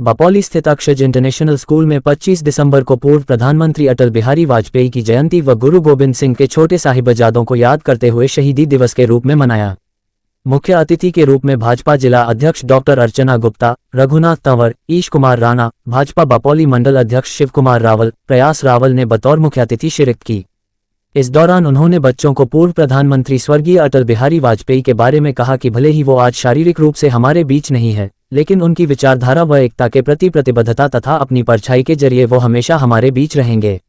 बपौली स्थित अक्षज international school में 25 दिसंबर को पूर्व प्रधानमंत्री अटल बिहारी वाजपेयी की जयंती व गुरु गोबिंद सिंह के छोटे साहिबजादों को याद करते हुए शहीदी दिवस के रूप में मनाया। मुख्य अतिथि के रूप में भाजपा जिला अध्यक्ष डॉक्टर अर्चना गुप्ता, रघुनाथ तंवर, ईश कुमार राणा, भाजपा बपौली मंडल अध्यक्ष शिव कुमार रावल, प्रयास रावल ने बतौर मुख्य अतिथि शिरकत की। इस दौरान उन्होंने बच्चों को पूर्व प्रधानमंत्री स्वर्गीय अटल बिहारी वाजपेयी के बारे में कहा कि भले ही वो आज शारीरिक रूप से हमारे बीच नहीं है, लेकिन उनकी विचारधारा व एकता के प्रति प्रतिबद्धता तथा अपनी परछाई के जरिए वो हमेशा हमारे बीच रहेंगे।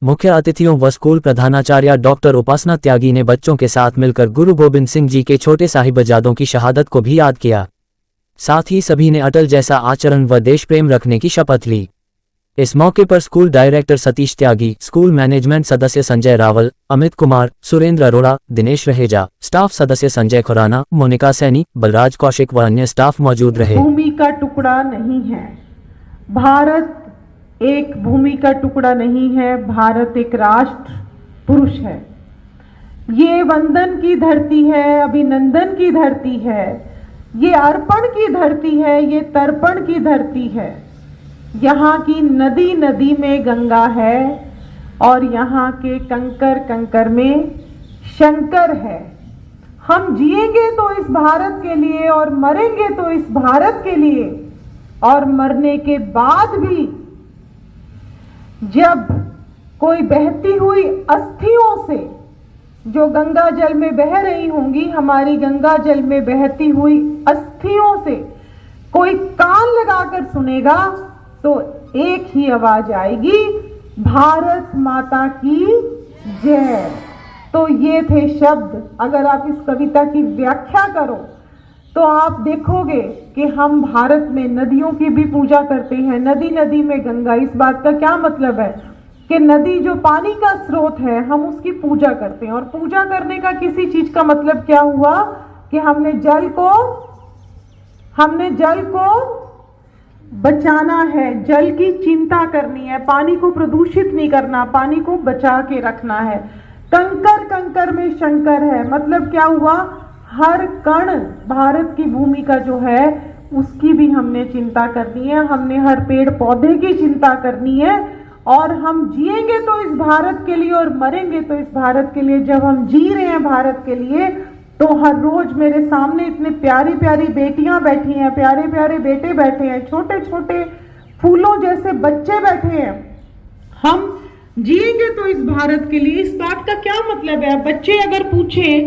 मुख्य अतिथियों व स्कूल प्रधानाचार्य डॉक्टर उपासना त्यागी ने बच्चों के साथ मिलकर गुरु गोबिंद सिंह जी के छोटे साहिबजादों की शहादत को भी याद किया। साथ ही सभी ने अटल जैसा आचरण व देश प्रेम रखने की शपथ ली। इस मौके पर स्कूल डायरेक्टर सतीश त्यागी, स्कूल मैनेजमेंट सदस्य संजय रावल, अमित कुमार, सुरेंद्र अरोड़ा, दिनेश रहेजा, स्टाफ सदस्य संजय खुराना, मोनिका सैनी, बलराज कौशिक व अन्य स्टाफ मौजूद रहे। भूमि का टुकड़ा नहीं है, भारत एक भूमि का टुकड़ा नहीं है, भारत एक राष्ट्र पुरुष है। ये वंदन की धरती है, अभिनंदन की धरती है, ये अर्पण की धरती है, ये तर्पण की धरती है। यहाँ की नदी नदी में गंगा है और यहाँ के कंकर कंकर में शंकर है। हम जिएंगे तो इस भारत के लिए और मरेंगे तो इस भारत के लिए, और मरने के बाद भी जब कोई बहती हुई अस्थियों से जो गंगा जल में बह रही होंगी, हमारी गंगा जल में बहती हुई अस्थियों से कोई कान लगाकर सुनेगा तो एक ही आवाज आएगी, भारत माता की जय। तो ये थे शब्द। अगर आप इस कविता की व्याख्या करो तो आप देखोगे कि हम भारत में नदियों की भी पूजा करते हैं, नदी नदी में गंगा। इस बात का क्या मतलब है कि नदी जो पानी का स्रोत है, हम उसकी पूजा करते हैं। और पूजा करने का किसी चीज का मतलब क्या हुआ कि हमने जल को बचाना है, जल की चिंता करनी है, पानी को प्रदूषित नहीं करना, पानी को बचा के रखना है। कंकर कंकर में शंकर है, मतलब क्या हुआ, हर कण भारत की भूमि का जो है उसकी भी हमने चिंता करनी है, हमने हर पेड़ पौधे की चिंता करनी है। और हम जिएंगे तो इस भारत के लिए और मरेंगे तो इस भारत के लिए। जब हम जी रहे हैं भारत के लिए तो हर रोज मेरे सामने इतने प्यारी प्यारी बेटियां बैठी हैं, प्यारे प्यारे बेटे बैठे हैं, छोटे छोटे फूलों जैसे बच्चे बैठे हैं। हम जिएंगे तो इस भारत के लिए। इस बात का क्या मतलब है? बच्चे अगर पूछे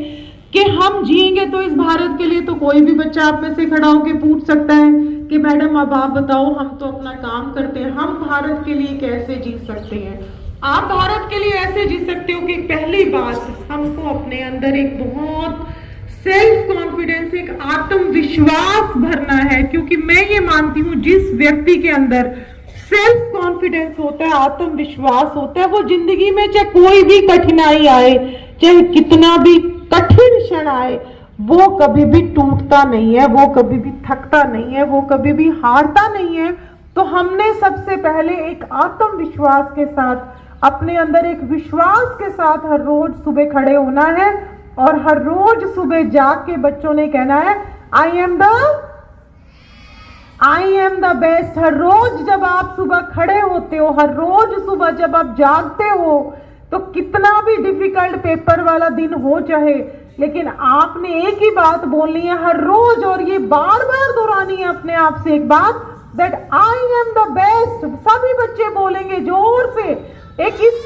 कि हम जिएंगे तो इस भारत के लिए, तो कोई भी बच्चा आप में से खड़ा होकर पूछ सकता है कि मैडम अब आप बताओ, हम तो अपना काम करते हैं, हम भारत के लिए कैसे जी सकते हैं? आप भारत के लिए ऐसे जी सकते हो कि पहली बात, हमको अपने अंदर एक बहुत सेल्फ कॉन्फिडेंस, एक आत्मविश्वास भरना है। क्योंकि मैं ये मानती हूँ जिस व्यक्ति के अंदर सेल्फ कॉन्फिडेंस होता है, आत्मविश्वास होता है, वो जिंदगी में चाहे कोई भी कठिनाई आए, चाहे कितना भी कठिन क्षण आए, वो कभी भी टूटता नहीं है, वो कभी भी थकता नहीं है, वो कभी भी हारता नहीं है। तो हमने सबसे पहले एक आत्मविश्वास के साथ, अपने अंदर एक विश्वास के साथ हर रोज सुबह खड़े होना है और हर रोज सुबह जाग के बच्चों ने कहना है आई एम द बेस्ट। हर रोज जब आप सुबह खड़े होते हो, हर रोज सुबह जब आप जागते हो, तो कितना भी डिफिकल्ट पेपर वाला दिन हो चाहे, लेकिन आपने एक ही बात बोलनी है हर रोज, और ये बार बार दोहरानी है अपने आप से एक बात, that I am the best. सभी बच्चे बोलेंगे जोर से, एक इस